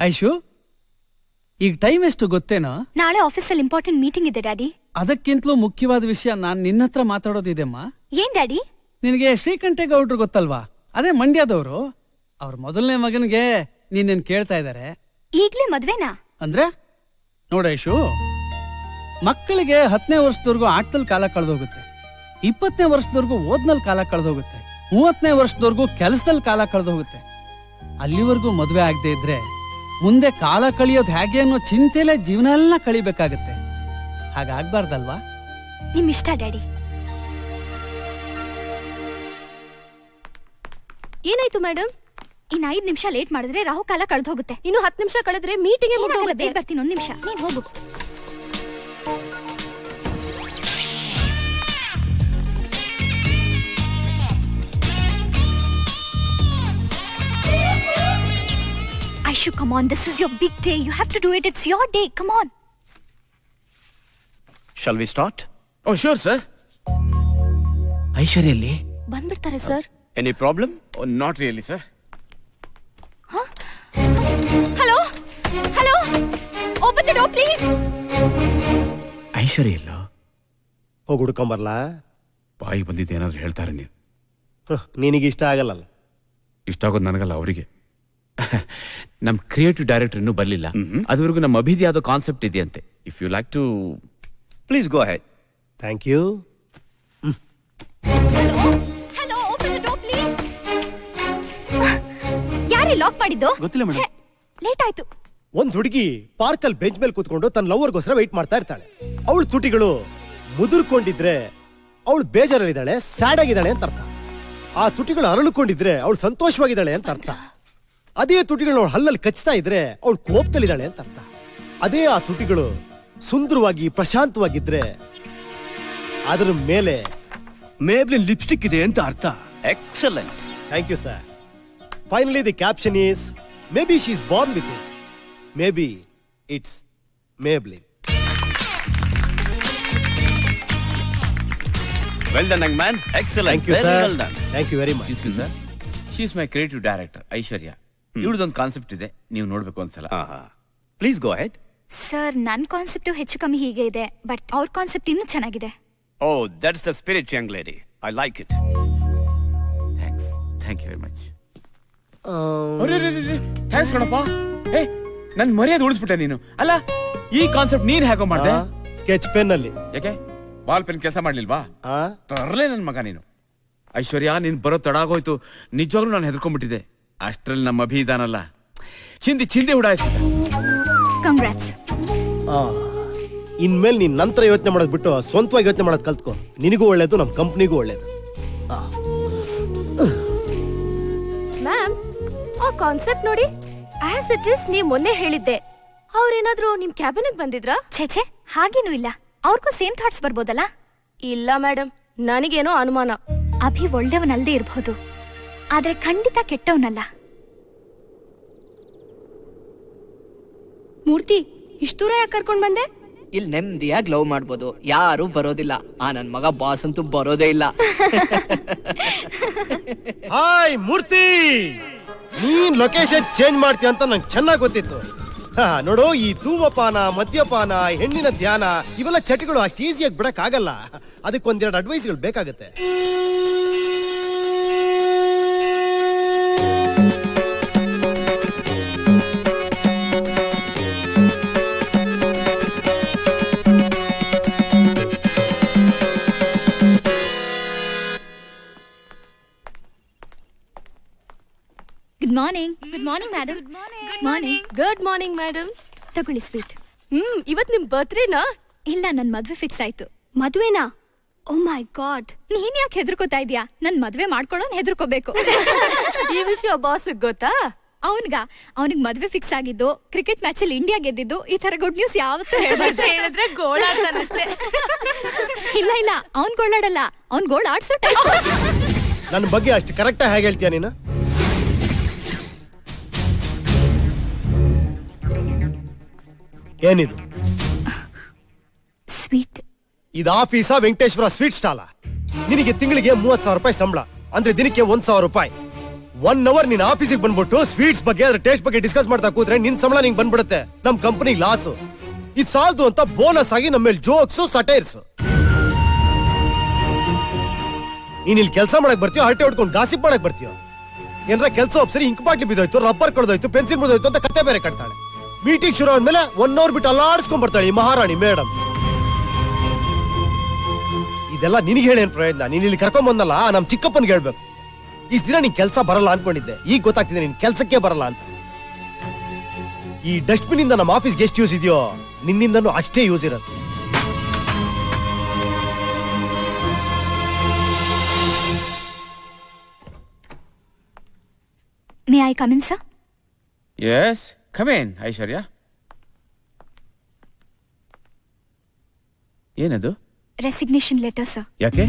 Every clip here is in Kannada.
ಐಶು, ಈಗ ಟೈಮ್ ಎಷ್ಟು ಗೊತ್ತೇನೋ? ನಾಳೆ ಆಫೀಸಲ್ಲಿ ಇಂಪಾರ್ಟೆಂಟ್ ಮೀಟಿಂಗ್ ಇದೆ ಡ್ಯಾಡಿ. ಅದಕ್ಕಿಂತಲೂ ಮುಖ್ಯವಾದ ವಿಷಯ ನಾನ್ ನಿನ್ನ ಹತ್ರ ಮಾತಾಡೋದಿದೆಮ್ಮ. ಏನ್ ಡ್ಯಾಡಿ? ನಿನಗೆ ಶ್ರೀಕಂಠೇಗೌಡ್ರು ಗೊತ್ತಲ್ವಾ? ಅದೇ ಮಂಡ್ಯದವರು. ಅವ್ರ ಮೊದಲನೇ ಮಗನಿಗೆ ನೀನೇನ್ ಕೇಳ್ತಾ ಇದಾರೆ. ಈಗ್ಲೇ ಮದ್ವೆನಾ? ಅಂದ್ರೆ ನೋಡ ಐಶು, ಮಕ್ಕಳಿಗೆ 10ನೇ ವರ್ಷದವರೆಗೂ ಆಟದಲ್ಲಿ ಕಾಲ ಕಳೆದೋಗುತ್ತೆ, 20ನೇ ವರ್ಷದವರೆಗೂ ಓದ್ನಲ್ಲಿ ಕಾಲ ಕಳೆದೋಗುತ್ತೆ, 30ನೇ ವರ್ಷದವರೆಗೂ ಕೆಲಸದಲ್ಲಿ ಕಾಲ ಕಳೆದೋಗುತ್ತೆ. ಅಲ್ಲಿವರೆಗೂ ಮದುವೆ ಆಗದೆ ಇದ್ರೆ ಮುಂದೆ ಕಾಲ ಕಳಿಯೋದು ಹೇಗೆ ಅನ್ನೋ ಚಿಂತೆಲೇ ಜೀವನ ಎಲ್ಲ ಕಳಿಬೇಕಾಗತ್ತೆ. ಹಾಗಾಗ್ಬಾರ್ದಲ್ವಾ? ನಿಮ್ ಇಷ್ಟ ಡ್ಯಾಡಿ. ಏನಾಯ್ತು ಮೇಡಮ್? ಇನ್ 5 ನಿಮಿಷ ಲೇಟ್ ಮಾಡಿದ್ರೆ ರಾಹು ಕಾಲ ಕಳೆದು ಹೋಗುತ್ತೆ. ಇನ್ನು 10 ನಿಮಿಷ ಕಳೆದ್ರೆ ಮೀಟಿಂಗ್ ಮುಗಿದೋಗುತ್ತೆ. ಬರ್ತೀನಿ, 1 ನಿಮಿಷ, ನೀನ್ ಹೋಗು. Aishu, come on, this is your big day. You have to do it. It's your day. Come on. Shall we start? Oh, sure, sir. ಐಶ್ವರ್ಯಲ್ಲಿ ಬಂದ್ಬಿಡ್ತಾರೆ sir. Any problem? Oh, not really, sir. Hello? Hello? Open the door, please. ಐಶ್ವರ್ಯಲ್ಲೋ ಹೋಗಿ ಹುಡ್ಕೊಂಬರ್ಲಾ? ಬಾಯಿ ಬಂದಿದ್ದು ಏನಾದ್ರು ಹೇಳ್ತಾರೆ ನೀನು. ನಿನಗೆ ಇಷ್ಟ ಆಗಲ್ಲ. ಇಷ್ಟ ಆಗೋದು ನನಗಲ್ಲ, ಅವರಿಗೆ. ನಮ್ ಕ್ರಿಯೇಟಿವ್ ಡೈರೆಕ್ಟರ್ ಇನ್ನೂ ಬರ್ಲಿಲ್ಲ. ಅದುವರೆಗೂ ನಮ್ಮ ಅಭಿದಿ ಯಾವ್ದೋ ಕಾನ್ಸೆಪ್ಟ್ ಇದೆಯಂತೆ. If you like to Please go ahead. Thank you. Hello? Hello? Open the door, please. ಯಾರೇ ಲಾಕ್ ಮಾಡಿದ್ದು? ಗೊತ್ತಿಲ್ಲ ಮೇಡಮ್. ಲೇಟ್ ಆಯ್ತು. ಒಂದ್ ಹುಡುಗಿ ಪಾರ್ಕಲ್ಲಿ ಬೆಂಚ್ ಮೇಲೆ ಕೂತ್ಕೊಂಡು ತನ್ನ ಲವರ್ಗೋಸ್ಕರ ವೆಯ್ಟ್ ಮಾಡ್ತಾ ಇರ್ತಾಳೆ. ಅವಳು ತುಟಿಗಳು ಮುದುರ್ಕೊಂಡಿದ್ರೆ ಅವಳು ಬೇಜಾರಲ್ಲಿದ್ದಾಳೆ, ಸ್ಯಾಡ್ ಆಗಿದ್ದಾಳೆ ಅಂತ ಅರ್ಥ. ಆ ತುಟಿಗಳು ಅರಳುಕೊಂಡಿದ್ರೆ ಅವಳು ಸಂತೋಷವಾಗಿದ್ದಾಳೆ ಅಂತ ಅರ್ಥ. ಅದೇ ತುಟಿಗಳು ಅವಳು ಹಲ್ಲಲ್ಲಿ ಕಚ್ತಾ ಇದ್ರೆ ಅವಳು ಕೋಪದಲ್ಲಿದ್ದಾಳೆ ಅಂತ ಅರ್ಥ. ಅದೇ ಆ ತುಟಿಗಳು ಸುಂದರವಾಗಿ ಪ್ರಶಾಂತವಾಗಿದ್ರೆ ಅದರ ಮೇಲೆ ಮೇಬ್ಲಿನ್ ಲಿಪ್ಸ್ಟಿಕ್ ಇದೆ ಅಂತ ಅರ್ಥ. Excellent. Thank you sir. Finally the caption is maybe she is born with it, maybe it's Maybelline. Well done, young man. Excellent. Thank you, Very sir. well done. Thank you very much. Sir, she is my creative director Aishwarya. ಇವಳದೊಂದು ಕಾನ್ಸೆಪ್ಟ್ ಇದೆ, ನೀವು ನೋಡ್ಬೇಕು ಒಂದ್ಸಲ. Please go ahead. ಸರ್, ನನ್ನ ಕಾನ್ಸೆಪ್ಟ್ ಹೆಚ್ಚು ಕಮ್ಮಿ ಹೀಗೆ ಇದೆ, ಬಟ್ ಅವ್ರ ಕಾನ್ಸೆಪ್ಟ್ ಇನ್ನೂ ಚೆನ್ನಾಗಿದೆ. Oh, that's the spirit, young lady. I like it. Thank you very much. Thanks ಕಣಪ್ಪ. ಏ, ನನ್ ಮರ್ಯಾದೆ ಉಳಿಸ್ಬಿಟ್ಟೆ ನೀನು. ಅಲ್ಲ, ಈ ಕಾನ್ಸೆಪ್ಟ್ ನೀನ್ ಹೇಗೋ ಮಾಡ್ದೆ? ಸ್ಕೆಚ್ ಪೆನ್ ಅಲ್ಲಿ. ಯಾಕೆ ಬಾಲ್ ಪೆನ್ ಕೆಲಸ ಮಾಡ್ಲಿಲ್ವಾ? ಆ? ತರಲೇ ನನ್ ಮಗ ನೀನು. ಐಶ್ವರ್ಯ, ನೀನ್ ಬರೋ ತಡಾಗೋಯ್ತು. ನಿಜವಾಗ್ಲೂ ನಾನು ಹೆದರ್ಕೊಂಡ್ಬಿಟ್ಟಿದ್ದೆ. ಅಷ್ಟ್ರಲ್ಲಿ ನಮ್ಮ ಅಭಿ ಇದಾನಲ್ಲ, ಚಿಂದಿ ಉಡಾಯಿಸಿದ. ಕಂಗ್ರಾಟ್ಸ್. ಇನ್ಮೇಲೆ ನೀನ್ ನಂತರ ಯೋಚನೆ ಮಾಡೋದ್ ಬಿಟ್ಟು ಸ್ವಂತವಾಗಿ ಯೋಚನೆ ಮಾಡೋದ್ ಕಲ್ತ್ಕೊ. ನಿನಗೂ ಒಳ್ಳೇದು, ನಮ್ ಕಂಪ್ನಿಗೂ ಒಳ್ಳೇದು. ಮ್ಯಾಮ್, ಆ ಕಾನ್ಸೆಪ್ಟ್ ನೋಡಿ. ಆಸ್ ಇಟ್ ಇಸ್ ನೀವ್ ಮೊನ್ನೆ ಹೇಳಿದ್ದೆ. ಅವ್ರೇನಾದ್ರೂ ನಿಮ್ ಕ್ಯಾಬಿನ್ ಬಂದಿದ್ರಾ? ಛೇ, ಹಾಗೇನೂ ಇಲ್ಲ. ಅವ್ರಿಗೂ ಸೇಮ್ ಥಾಟ್ಸ್ ಬರ್ಬೋದಲ್ಲ? ಇಲ್ಲ ಮೇಡಮ್, ನನಗೇನೋ ಅನುಮಾನ. ಅಭಿ ಒಳ್ಳೆಯವನಲ್ಲದೆ ಇರಬಹುದು, ಆದ್ರೆ ಖಂಡಿತ ಕೆಟ್ಟವನಲ್ಲ. ಮೂರ್ತಿ, ಇಷ್ಟು ದೂರ ಯಾಕೆ ಕರ್ಕೊಂಡ್ ಬಂದೆ? ಇಲ್ಲಿ ನೆಮ್ಮದಿಯಾಗಿ ಲವ್ ಮಾಡ್ಬೋದು, ಯಾರು ಬರೋದಿಲ್ಲ. ನನ್ ಮಗ ಬಾಸ್ ಅಂತೂ ಬರೋದೇ ಇಲ್ಲ. ಹಾಯ್ ಮೂರ್ತಿ, ನೀನ್ ಲೊಕೇಶನ್ ಚೇಂಜ್ ಮಾಡ್ತೀಯ ಅಂತ ನಂಗೆ ಚೆನ್ನಾಗಿ ಗೊತ್ತಿತ್ತು. ನೋಡು, ಈ ಧೂಮಪಾನ, ಮದ್ಯಪಾನ, ಹೆಣ್ಣಿನ ಧ್ಯಾನ ಇವೆಲ್ಲ ಚಟಗಳು ಅಷ್ಟು ಈಸಿಯಾಗಿ ಬಿಡಕ್ ಆಗಲ್ಲ. ಅದಕ್ಕೊಂದೆರಡು ಅಡ್ವೈಸ್ಗಳು ಬೇಕಾಗತ್ತೆ. Good morning. Good morning madam. Good morning madam. ತಗೊಳ್ಳಿ ಸ್ವೀಟ್. ಇವತ್ ನಿಮ್ ಬರ್ತ್ಡೇನಾ? ಇಲ್ಲ, ನನ್ ಮದ್ವೆ ಫಿಕ್ಸ್ ಆಯ್ತು. ಮದ್ವೆನಾ? ಓ ಮೈ ಗಾಡ್. ನೀನ್ ಯಾಕೆ ಹೆದರ್ಕೋತಾ ಇದ್ಯಾ? ನನ್ ಮದ್ವೆ ಮಾಡ್ಕೊಳ್ಳೋನ್ ಹೆದರ್ಕೋಬೇಕು. ಈ ವಿಷಯ ಬಾಸ್ ಗೊತ್ತಾ? ಅವನಿಗೆ ಮದ್ವೆ ಫಿಕ್ಸ್ ಆಗಿದ್ದು, ಕ್ರಿಕೆಟ್ ಮ್ಯಾಚ್ ಅಲ್ಲಿ ಇಂಡಿಯಾ ಗೆದ್ದಿದ್ದು, ಈ ತರ ಗುಡ್ ನ್ಯೂಸ್ ಯಾವತ್ತೂ ಹೇಳ್ಬಾರ್ದು. ಹೇಳಿದ್ರೆ ಗೋಳಾಡ್ತಾನಷ್ಟೇ. ಇಲ್ಲ, ಅವ್ನ್ ಗೋಳಾಡಲ್ಲ, ಅವ್ನ್ ಗೋಳ್ ಆಡ್ಸೋ ಟೈಪ್. ನನ್ನ ಬಗ್ಗೆ ಅಷ್ಟು ಕರೆಕ್ಟ್ ಆಗಿ ಹೇಗೆ ಹೇಳ್ತೀಯ ನೀನು? ಏನಿದು? ಸ್ವೀಟ್. ಇದು ಆಫೀಸಾ ವೆಂಕಟೇಶ್ವರ ಸ್ವೀಟ್ ಸ್ಟಾಲ? ನಿನಗೆ ತಿಂಗಳಿಗೆ 30,000 ರೂಪಾಯಿ ಸಂಬಳ, ಅಂದ್ರೆ ದಿನಕ್ಕೆ 1,000 ರೂಪಾಯಿ. 1 hour ನಿನ್ ಆಫೀಸಿಗೆ ಬಂದ್ಬಿಟ್ಟು ಸ್ವೀಟ್ಸ್ ಬಗ್ಗೆ ಅದ್ರ ಟೇಸ್ಟ್ ಬಗ್ಗೆ ಡಿಸ್ಕಸ್ ಮಾಡ್ತಾ ಕೂತ್ರೆ ನಿನ್ ಸಂಬಳ ನಿಂಗೆ ಬಂದ್ಬಿಡುತ್ತೆ. ನಮ್ ಕಂಪನಿಗೆ ಲಾಸ್. ಇದು ಸಾಲದು ಅಂತ ಬೋನಸ್ ಆಗಿ ನಮ್ಮ ಮೇಲೆ ಜೋಕ್ಸು ಸಟೈರ್ಸ್. ನೀನ್ ಇಲ್ಲಿ ಕೆಲಸ ಮಾಡಕ್ ಬರ್ತೀಯೋ ಹರಟೆ ಹೊಡ್ಕೊಂಡು ಗಾಸಿಪ್ ಮಾಡಕ್ ಬರ್ತೀಯೋ? ಏನಾರ ಕೆಲಸ ಒಪ್ಸರಿ ಇಂಕ್ ಬಾಟ್ಲಿ ಬಿದ್ದೋಯ್ತು, ರಬ್ಬರ್ ಕಡ್ದೋಯ್ತು, ಪೆನ್ಸಿಲ್ ಮುರಿದೋಯ್ತು ಅಂತ ಕತೆ ಬೇರೆ ಕಟ್ತಾಳೆ. ಮೀಟಿಂಗ್ ಶುರು ಆದ್ಮೇಲೆ 1 hour ಬಿಟ್ಟು ಅಲ್ಲಾಡ್ಸ್ಕೊಂಡ್ ಬರ್ತಾಳೆ ಈ ಮಹಾರಾಣಿ ಮೇಡಮ್. ಇದೆಲ್ಲ ನಿನಗೆ ಹೇಳೇನ್ ಪ್ರಯೋಜನ? ನೀನ್ ಇಲ್ಲಿ ಕರ್ಕೊಂಡ್ ಬಂದಲ್ಲ ನಮ್ ಚಿಕ್ಕಪ್ಪನ್ಗೆ ಹೇಳ್ಬೇಕು. ಇಷ್ಟ ದಿನ ನೀನ್ ಕೆಲಸ ಬರಲ್ಲ ಅನ್ಕೊಂಡಿದ್ದೆ, ಈಗ ಗೊತ್ತಾಗ್ತಿದೆ ನೀನ್ ಕೆಲ್ಸಕ್ಕೆ ಬರಲ್ಲ ಅಂತ. ಈ ಡಸ್ಟ್ಬಿನ್ ಇಂದ ನಮ್ಮ ಆಫೀಸ್ಗೆ ಎಷ್ಟು ಯೂಸ್ ಇದೆಯೋ ನಿನ್ನಿಂದನೂ ಅಷ್ಟೇ ಯೂಸ್ ಇರುತ್ತೆ. May I come in sir? Yes, come in Aishwarya. ಏನದು? Resignation letter sir. ಯಾಕೆ?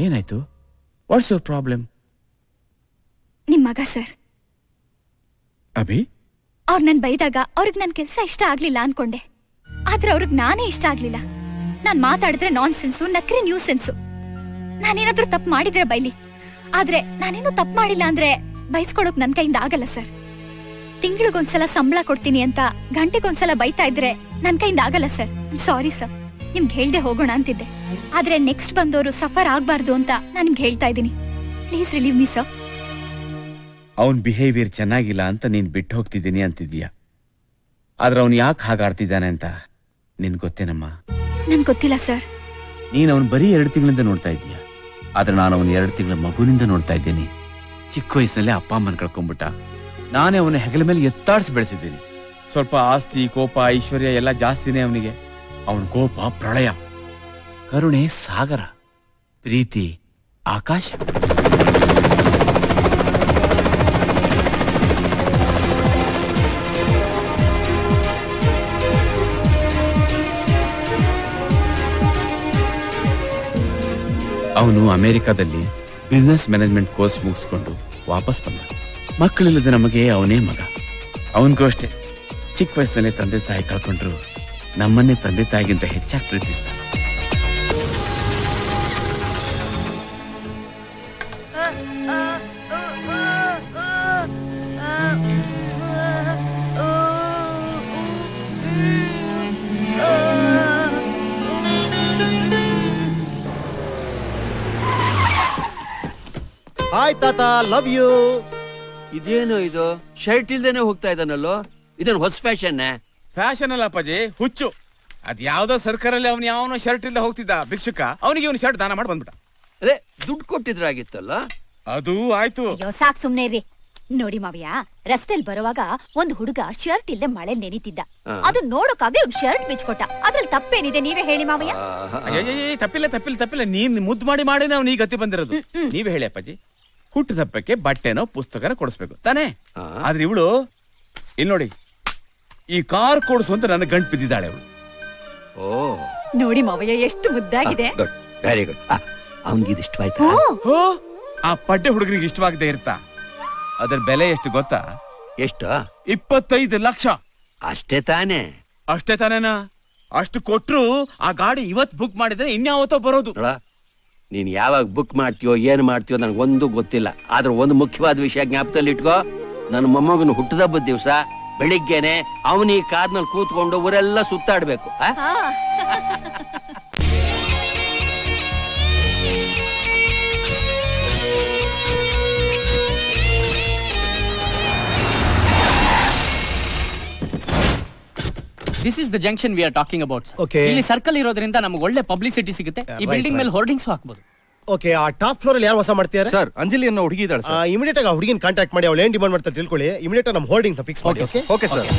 ಏನಾಯ್ತು? What's your problem? ನಿಮ್ ಮಗ ಸರ್. ಅಭಿ? ಅವ್ರು ನನ್ ಬೈದಾಗ ಅವ್ರಿಗೆ ನನ್ ಕೆಲ್ಸ ಇಷ್ಟ ಆಗ್ಲಿಲ್ಲ ಅನ್ಕೊಂಡೆ. ಆದ್ರೆ ಅವ್ರಿಗೆ ನಾನೇ ಇಷ್ಟ ಆಗ್ಲಿಲ್ಲ. ನಾನ್ ಮಾತಾಡಿದ್ರೆ ನಾನ್ ಸೆನ್ಸು, ನಕ್ರಿ ನ್ಯೂ ಸೆನ್ಸು. ನಾನೇನಾದ್ರೂ ತಪ್ಪು ಮಾಡಿದ್ರೆ ಬೈಲಿ, ಆದ್ರೆ ನಾನೇನು ತಪ್ಪು ಮಾಡಿಲ್ಲ ಅಂದ್ರೆ ಬೈಸ್ಕೊಳಕ್ ನನ್ ಕೈಯಿಂದ ಆಗಲ್ಲ ಸರ್. ತಿಂಗಳಿಗೊಂದ್ಸಲ ಸಂಬಳ ಕೊಡ್ತೀನಿ ಅಂತ ಗಂಟೆಗೊಂದ್ಸಲ ಬೈತಾ ಇದ್ರೆ ನನ್ ಕೈಯಿಂದ ಆಗಲ್ಲ ಸರ್. ಸಾರಿ ಸರ್, ನಿಮ್ಗೆ ಹೇಳ್ದೆ ಹೋಗೋಣ ಅಂತಿದ್ದೆ. ಆದ್ರೆ ನೆಕ್ಸ್ಟ್ ಬಂದವರು ಸಫರ್ ಆಗ್ಬಾರ್ದು ಅಂತ ನಾನು ನಿಮ್ಗೆ ಹೇಳ್ತಾ ಇದ್ದೀನಿ. Please relieve me sir. ಅವನ್ ಬಿಹೇವಿಯರ್ ಚೆನ್ನಾಗಿಲ್ಲ ಅಂತ ನೀನ್ ಬಿಟ್ಟು ಹೋಗ್ತಿದ್ದೀನಿ ಅಂತಿದ್ದೀಯ. ಆದ್ರೆ ಅವನ್ ಯಾಕೆ ಹಾಗಾಡ್ತಿದ್ದಾನೆ ಅಂತ ನಿನ್ ಗೊತ್ತೇನಮ್ಮ? ನನ್ ಗೊತ್ತಿಲ್ಲ ಸರ್. ನೀನ್ ಅವನ್ ಬರೀ 2 ತಿಂಗಳಿಂದ ನೋಡ್ತಾ ಇದ್ದೀಯ. ಆದ್ರೆ ನಾನು ಅವನ್ 2 ತಿಂಗಳ ಮಗುವಿನಿಂದ ನೋಡ್ತಾ ಇದ್ದೀನಿ. ಚಿಕ್ಕ ವಯಸ್ಸಲ್ಲೇ ಅಪ್ಪ ಅಮ್ಮನ್ ಕಳ್ಕೊಂಡ್ಬಿಟ್ಟ. ನಾನೇ ಅವನ ಹೆಗಲ ಮೇಲೆ ಎತ್ತಾಡ್ಸಿ ಬೆಳೆಸಿದ್ದೀನಿ. ಸ್ವಲ್ಪ ಆಸ್ತಿ, ಕೋಪ, ಐಶ್ವರ್ಯ ಎಲ್ಲ ಜಾಸ್ತಿನೇ ಅವನಿಗೆ. ಅವನ ಕೋಪ ಪ್ರಳಯ, ಕರುಣೆ ಸಾಗರ, ಪ್ರೀತಿ ಆಕಾಶ. ಅವನು ಅಮೆರಿಕಾದಲ್ಲಿ ಬಿಸ್ನೆಸ್ ಮ್ಯಾನೇಜ್ಮೆಂಟ್ ಕೋರ್ಸ್ ಮುಗಿಸ್ಕೊಂಡು ವಾಪಸ್ ಬಂದ. ಮಕ್ಕಳಿಲ್ಲದೆ ನಮಗೆ ಅವನೇ ಮಗ. ಅವನಿಗೂ ಅಷ್ಟೇ, ಚಿಕ್ಕ ವಯಸ್ಸಲ್ಲೇ ತಂದೆ ತಾಯಿ ಕಳ್ಕೊಂಡ್ರು ನಮ್ಮನ್ನೇ ತಂದೆ ತಾಯಿಗಿಂತ ಹೆಚ್ಚಾಗಿ ಪ್ರೀತಿಸ್ತಾನೆ. ಹಾಯ್ ತಾತ, ಲವ್ ಯು. ಇದೇನು ಇದು ಶರ್ಟ್ ಇಲ್ದೇನೆ ಹೋಗ್ತಾ ಇದ್ದಾನಲ್ಲೋ? ಇದನ್ ಹೊಸ ಫ್ಯಾಷನ್? ಫ್ಯಾಷನ್ ಅಲ್ಲ ಅಪ್ಪಾಜಿ, ಹುಚ್ಚು. ಅದ್ ಯಾವ್ದೋ ಸರ್ಕಾರಲ್ಲಿ ಅವನು ಯಾವನೋ ಶರ್ಟ್ ಇಲ್ಲದೆ ಹೋಗ್ತಿದ್ದ ಭಿಕ್ಷುಕ, ಅವನಿಗೆ ಇವನು ಶರ್ಟ್ ದಾನ ಮಾಡಿ ಬಂದ್ಬಿಟ್ಟ. ಅದೇ ದುಡ್ಡು ಕೊಟ್ಟಿದ್ರಾಗಿತ್ತಲ್ಲ. ಅದು ಆಯ್ತು. ಅಯ್ಯೋ ಸಾಕ್ ಸುಮ್ನೆ ಇರ್ರಿ. ನೋಡಿ ಮಾವಯ್ಯ, ರಸ್ತೆಯಲ್ಲಿ ಬರುವಾಗ ಒಂದ್ ಹುಡುಗ ಶರ್ಟ್ ಇಲ್ಲದೆ ಮಳೆ ನೆನೀತಿದ್ದ. ಅದು ನೋಡೋಕಾಗಿ ಅವ್ನು ಶರ್ಟ್ ಬಿಚ್ಕೊಟ್ಟ. ಅದ್ರಲ್ಲಿ ತಪ್ಪೇನಿದೆ ನೀವೇ ಹೇಳಿ ಮಾವಯ್ಯ. ತಪ್ಪಿಲ್ಲ ತಪ್ಪಿಲ್ಲ ತಪ್ಪಿಲ್ಲ, ನೀನ್ ಮುದ್ದು ಮಾಡಿ ಮಾಡಿ ನಾವು ಈ ಗತಿ ಬಂದಿರೋದು. ನೀವೇ ಹೇಳಿ ಅಪ್ಪಾಜಿ. ಹುಟ್ಟು ತಪ್ಪಕ್ಕೆ ಬಟ್ಟೆನೋ ಪುಸ್ತಕನ ಕೊಡಿಸ್ಬೇಕು ತಾನೇ? ಆದ್ರೆ ಇವಳು ಇಲ್ಲಿ ನೋಡಿ, ಈ ಕಾರ್ ಕೊಡಿಸು ಅಂತ ನನ್ನ ಗಂಟು ಬಿದ್ದಿದ್ದಾಳೆ ಅವಳು. ಓ ನೋಡಿ ಮಾವಯ್ಯ ಎಷ್ಟು ಮುದ್ದಾಗಿದೆ. Very good. ಅವನಿಗೆ ಇಷ್ಟವಾಯ್ತಾ? ಆ ಪಡ್ಡೆ ಹುಡುಗರಿಗೆ ಇಷ್ಟವಾಗದೆ ಇರ್ತಾ? ಅದರ ಬೆಲೆ ಎಷ್ಟು ಗೊತ್ತಾ? ಎಷ್ಟು? 25 ಲಕ್ಷ. ಅಷ್ಟೇ ತಾನೇ? ಅಷ್ಟೇ ತಾನೇನಾ? ಅಷ್ಟು ಕೊಟ್ರು ಆ ಗಾಡಿ ಇವತ್ ಬುಕ್ ಮಾಡಿದ್ರೆ ಇನ್ಯಾವತ್ತೋ ಬರೋದು. ನೀನ್ ಯಾವಾಗ ಬುಕ್ ಮಾಡ್ತೀಯೋ ಏನ್ ಮಾಡ್ತೀಯೋ ನನಗೊಂದು ಗೊತ್ತಿಲ್ಲ. ಆದ್ರೆ ಒಂದು ಮುಖ್ಯವಾದ ವಿಷಯ ಜ್ಞಾಪಕದಲ್ಲಿ ಇಟ್ಕೋ. ನನ್ನ ಮೊಮ್ಮಗನ ಹುಟ್ಟದಬ್ಬದ ದಿವಸ ಬೆಳಿಗ್ಗೆನೆ ಅವನ ಈ ಕಾರ್ನಲ್ಲಿ ಕೂತ್ಕೊಂಡು ಊರೆಲ್ಲ ಸುತ್ತಾಡ್ಬೇಕು. This is the junction we are talking about. Okay. ಇಲ್ಲಿ ಸರ್ಕಲ್ ಇರೋದ್ರಿಂದ ನಮಗೆ ಒಳ್ಳೆ ಪಬ್ಲಿಸಿಟಿ ಸಿಗುತ್ತೆ. ಈ ಬಿಲ್ಡಿಂಗ್ ಮೇಲೆ ಹೋರ್ಡಿಂಗ್ಸ್ ಹಾಕಬಹುದು. ಓಕೆ, ಆ ಟಾಪ್ ಫ್ಲೋರ್ ಅಲ್ಲಿ ಯಾರು ವಾಸ ಮಾಡ್ತೀರಾ? ಸರ್, ಅಂಜಲಿ ಅನ್ನೋ ಹುಡುಗಿ ಇದ್ದಾಳೆ ಸರ್. ಇಮಿಡಿಯೇಟ್ ಆಗಿ ಆ ಹುಡುಗಿನ ಕಾಂಟ್ಯಾಕ್ಟ್ ಮಾಡಿ, ಅವಳು ಏನ್ ಡಿಮಾಂಡ್ ಮಾಡ್ತಾರೆ ತಿಳ್ಕೊಳ್ಳಿ. ಇಮಿಡಿಯೇಟ್ ಆಗಿ ನಮ್ಮ ಹೋರ್ಡಿಂಗ್ ಫಿಕ್ಸ್ ಮಾಡಿ. Okay sir.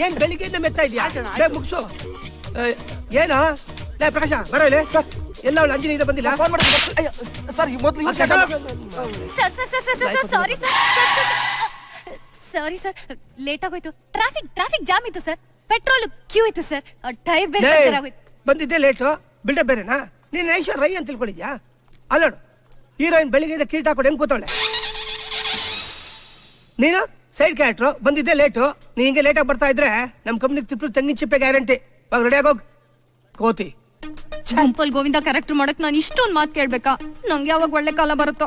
ಏನ್ ಬೆಳಿಗ್ಗೆಯಿಂದ ಮೆತ್ತಾ ಇದೆಯಾ? ಮುಗಿಸು. ಏನಾ ಪ್ರಕಾಶ ಬರೋ ಇಲ್ಲಿ. ಸರ್ ಎಲ್ಲ ಅವಳು ಅಂಜಲಿ ಇದೆ ಬಂದಿಲ್ಲ. ಸರ್ ಸಾರಿ ಸರ್, ಲೇಟ್ ಆಗೋಯ್ತು. ಟ್ರಾಫಿಕ್ ಜಾಮ್ ಇತ್ತು ಸರ್. ಪೆಟ್ರೋಲ್ ಕ್ಯೂ ಇತ್ತು ಸರ್. ಟೈರ್ ಬೇರೆ ಪಂಚರ್ ಆಗೋಯ್ತು. ಬಂದಿದ್ದೆ ಲೇಟು. ಬಿಲ್ಡಪ್ ಬೇರೆನಾ? ನೀನ್ ಐಶ್ವರ್ಯ ರೈ ಅಂತ ತಿಳ್ಕೊಂಡಿದ್ಯಾ? ಅಲ್ಲೋಡು, ಹೀರೋಯಿನ್ ಬೆಳಿಗ್ಗೆಯಿಂದ ಕೀಟ ಹಾಕೊಂಡು ಹೆಂಗ್ ಕೂತವಳೆ. ನೀನು ಸೈಡ್ ಕ್ಯಾರೆಕ್ಟ್ರು ಬಂದಿದ್ದೆ ಲೇಟು. ನೀ ಹಿಂಗೆ ಲೇಟಾಗಿ ಬರ್ತಾ ಇದ್ರೆ ನಮ್ಮ ಕಂಪ್ನಿಗೆ ತಿಪ್ಪಲು ತೆಂಗಿನ ಚಿಪ್ಪೆ ಗ್ಯಾರಂಟಿ. ಇವಾಗ ರೆಡಿ ಆಗೋಗ್ ಕೋತಿ. ಗುಂಪಲ್ ಗೋವಿಂದ ಕ್ಯಾರೆಕ್ಟರ್ ಮಾಡಕ್ ನಾನು ಇಷ್ಟೊಂದು ಮಾತು ಕೇಳ್ಬೇಕಾ? ನಂಗೆ ಯಾವಾಗ ಒಳ್ಳೆ ಕಾಲ ಬರುತ್ತೋ.